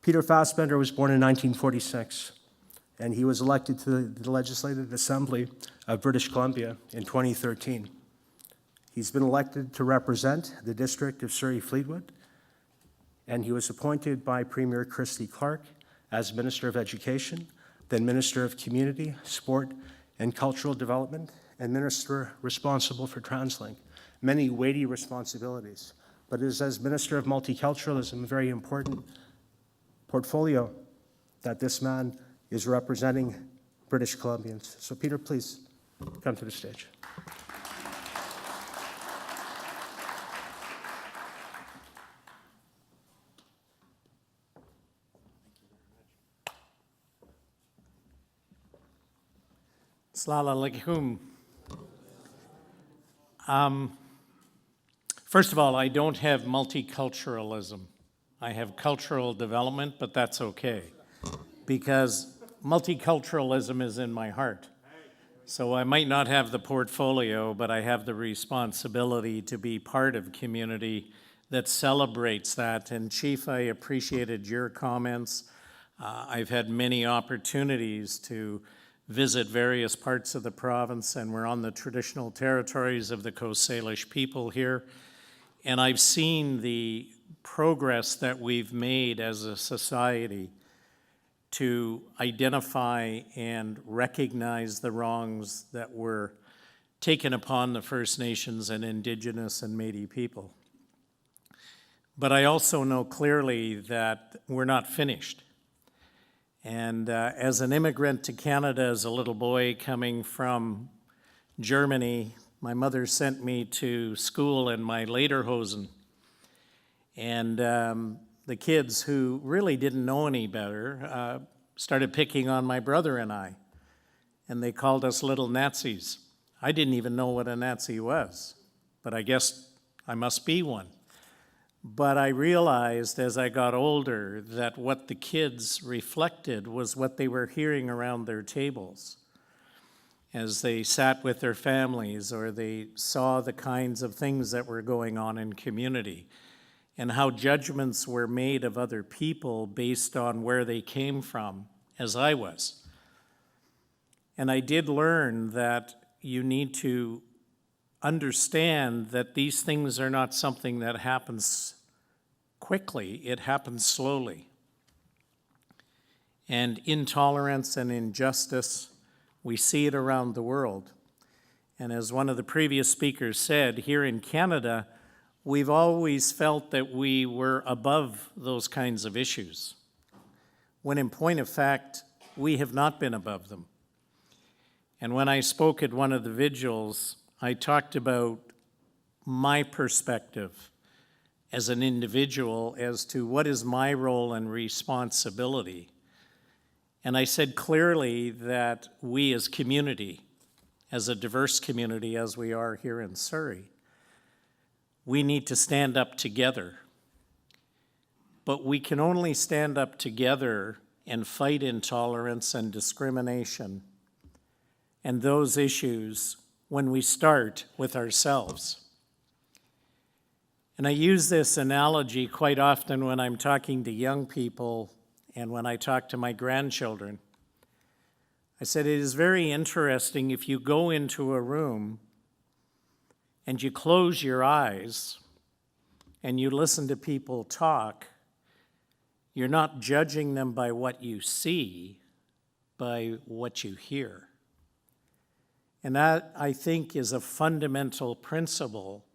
Peter Fassbender was born in 1946, and he was elected to the Legislative Assembly of British Columbia in 2013. He's been elected to represent the district of Surrey-Fleetwood, and he was appointed by Premier Christy Clark as Minister of Education, then Minister of Community, Sport, and Cultural Development, and Minister responsible for TransLink. Many weighty responsibilities, but it is as Minister of Multiculturalism a very important portfolio that this man is representing British Columbians. So Peter, please come to the stage. Assalamu alaikum. First of all, I don't have multiculturalism. I have cultural development, but that's okay, because multiculturalism is in my heart. So I might not have the portfolio, but I have the responsibility to be part of a community that celebrates that. And Chief, I appreciated your comments. I've had many opportunities to visit various parts of the province, and we're on the traditional territories of the Coast Salish people here. And I've seen the progress that we've made as a society to identify and recognize the wrongs that were taken upon the First Nations and Indigenous and Métis people. But I also know clearly that we're not finished. And as an immigrant to Canada as a little boy coming from Germany, my mother sent me to school in my lederhosen. And the kids who really didn't know any better started picking on my brother and I. And they called us little Nazis. I didn't even know what a Nazi was, but I guess I must be one. But I realized as I got older that what the kids reflected was what they were hearing around their tables as they sat with their families or they saw the kinds of things that were going on in community and how judgments were made of other people based on where they came from, as I was. And I did learn that you need to understand that these things are not something that happens quickly, it happens slowly. And intolerance and injustice, we see it around the world. And as one of the previous speakers said, here in Canada, we've always felt that we were above those kinds of issues, when in point of fact, we have not been above them. And when I spoke at one of the vigils, I talked about my perspective as an individual as to what is my role and responsibility. And I said clearly that we as community, as a diverse community as we are here in Surrey, we need to stand up together. But we can only stand up together and fight intolerance and discrimination and those issues when we start with ourselves. And I use this analogy quite often when I'm talking to young people and when I talk to my grandchildren. I said, it is very interesting if you go into a room and you close your eyes and you listen to people talk, you're not judging them by what you see, by what you hear. And that, I think, is a fundamental principle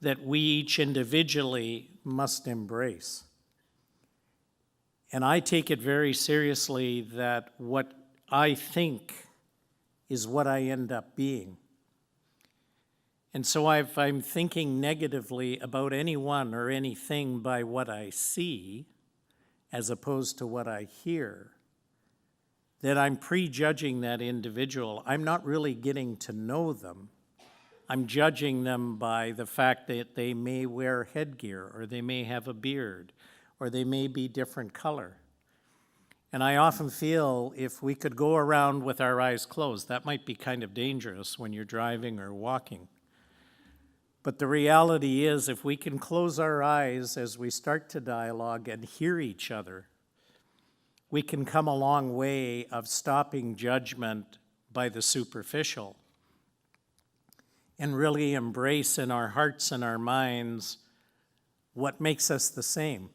that we each individually must embrace. And I take it very seriously that what I think is what I end up being. And so if I'm thinking negatively about anyone or anything by what I see, as opposed to what I hear, that I'm prejudging that individual. I'm not really getting to know them. I'm judging them by the fact that they may wear headgear, or they may have a beard, or they may be different color. And I often feel if we could go around with our eyes closed, that might be kind of dangerous when you're driving or walking. But the reality is, if we can close our eyes as we start to dialogue and hear each other, we can come a long way of stopping judgment by the superficial and really embrace in our hearts and our minds what makes us the same.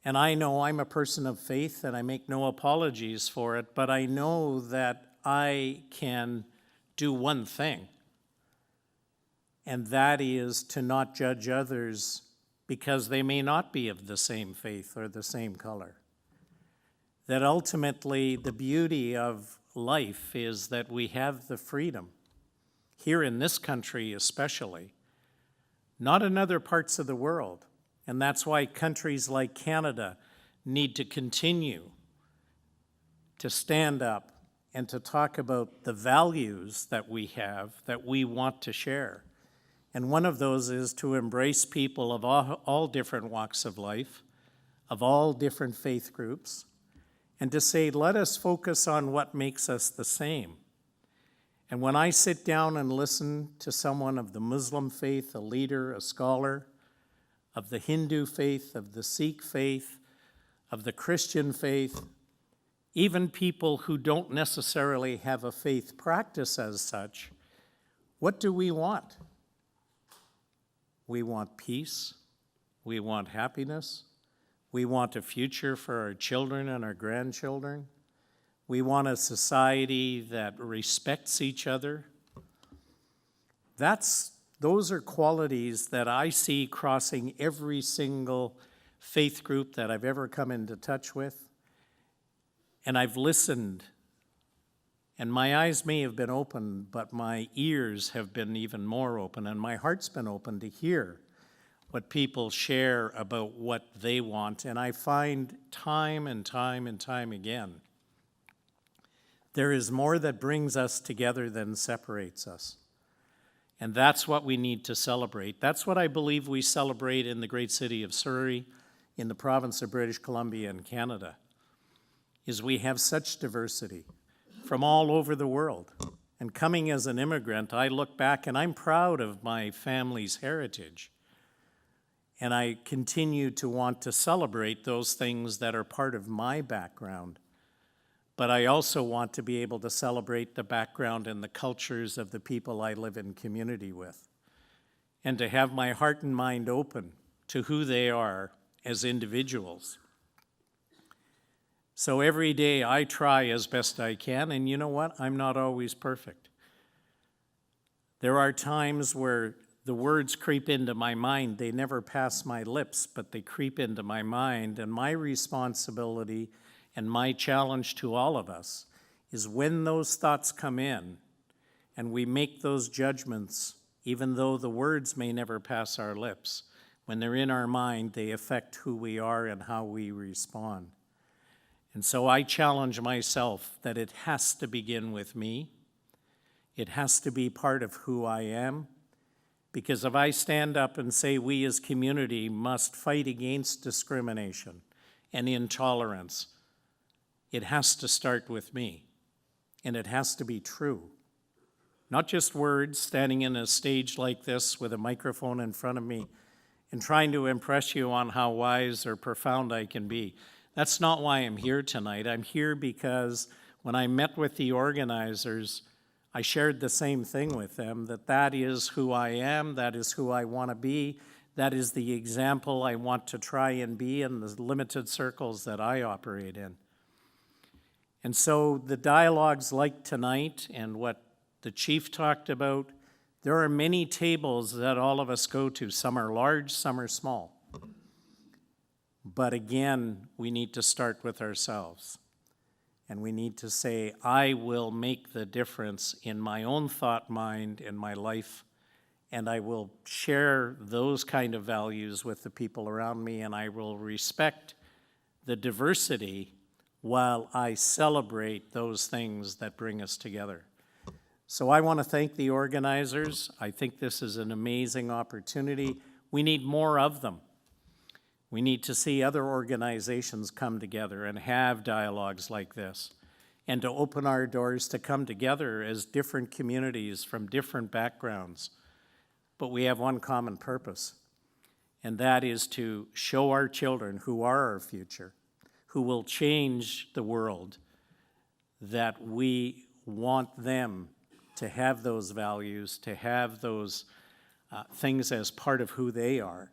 And I know I'm a person of faith, and I make no apologies for it, but I know that I can do one thing, and that is to not judge others because they may not be of the same faith or the same color. That ultimately the beauty of life is that we have the freedom, here in this country especially, not in other parts of the world. And that's why countries like Canada need to continue to stand up and to talk about the values that we have, that we want to share. And one of those is to embrace people of all different walks of life, of all different faith groups, and to say, let us focus on what makes us the same. And when I sit down and listen to someone of the Muslim faith, a leader, a scholar, of the Hindu faith, of the Sikh faith, of the Christian faith, even people who don't necessarily have a faith practice as such, what do we want? We want peace. We want happiness. We want a future for our children and our grandchildren. We want a society that respects each other. Those are qualities that I see crossing every single faith group that I've ever come into touch with. And I've listened, and my eyes may have been open, but my ears have been even more open, and my heart's been open to hear what people share about what they want. And I find time and time and time again, there is more that brings us together than separates us. And that's what we need to celebrate. That's what I believe we celebrate in the great city of Surrey, in the province of British Columbia in Canada, is we have such diversity from all over the world. And coming as an immigrant, I look back and I'm proud of my family's heritage. And I continue to want to celebrate those things that are part of my background. But I also want to be able to celebrate the background and the cultures of the people I live in community with, and to have my heart and mind open to who they are as individuals. So every day I try as best I can, and you know what? I'm not always perfect. There are times where the words creep into my mind. They never pass my lips, but they creep into my mind, and my responsibility and my challenge to all of us is when those thoughts come in and we make those judgments, even though the words may never pass our lips, when they're in our mind, they affect who we are and how we respond. And so I challenge myself that it has to begin with me. It has to be part of who I am. Because if I stand up and say we as community must fight against discrimination and intolerance, it has to start with me, and it has to be true. Not just words, standing in a stage like this with a microphone in front of me and trying to impress you on how wise or profound I can be. That's not why I'm here tonight. I'm here because when I met with the organizers, I shared the same thing with them, that is who I am, that is who I want to be, that is the example I want to try and be in the limited circles that I operate in. And so the dialogues like tonight and what the chief talked about, there are many tables that all of us go to. Some are large, some are small. But again, we need to start with ourselves. And we need to say, I will make the difference in my own thought mind, in my life, and I will share those kind of values with the people around me, and I will respect the diversity while I celebrate those things that bring us together. So I want to thank the organizers. I think this is an amazing opportunity. We need more of them. We need to see other organizations come together and have dialogues like this, and to open our doors to come together as different communities from different backgrounds. But we have one common purpose, and that is to show our children, who are our future, who will change the world, that we want them to have those values, to have those things as part of who they are,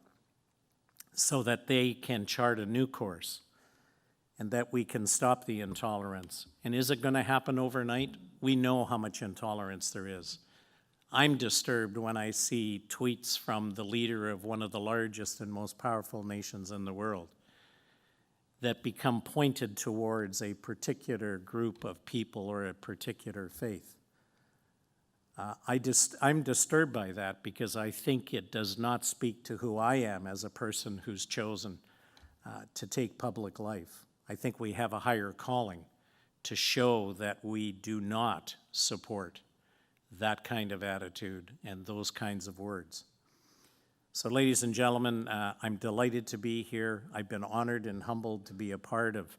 so that they can chart a new course and that we can stop the intolerance. And is it going to happen overnight? We know how much intolerance there is. I'm disturbed when I see tweets from the leader of one of the largest and most powerful nations in the world that become pointed towards a particular group of people or a particular faith. I'm disturbed by that because I think it does not speak to who I am as a person who's chosen to take public life. I think we have a higher calling to show that we do not support that kind of attitude and those kinds of words. So, ladies and gentlemen, I'm delighted to be here. I've been honored and humbled to be a part of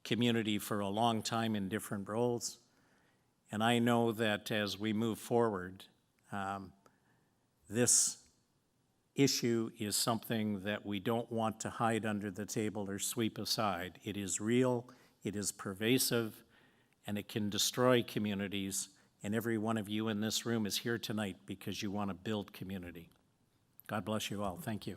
community for a long time in different roles. And I know that as we move forward, this issue is something that we don't want to hide under the table or sweep aside. It is real, it is pervasive, and it can destroy communities. And every one of you in this room is here tonight because you want to build community. God bless you all. Thank you.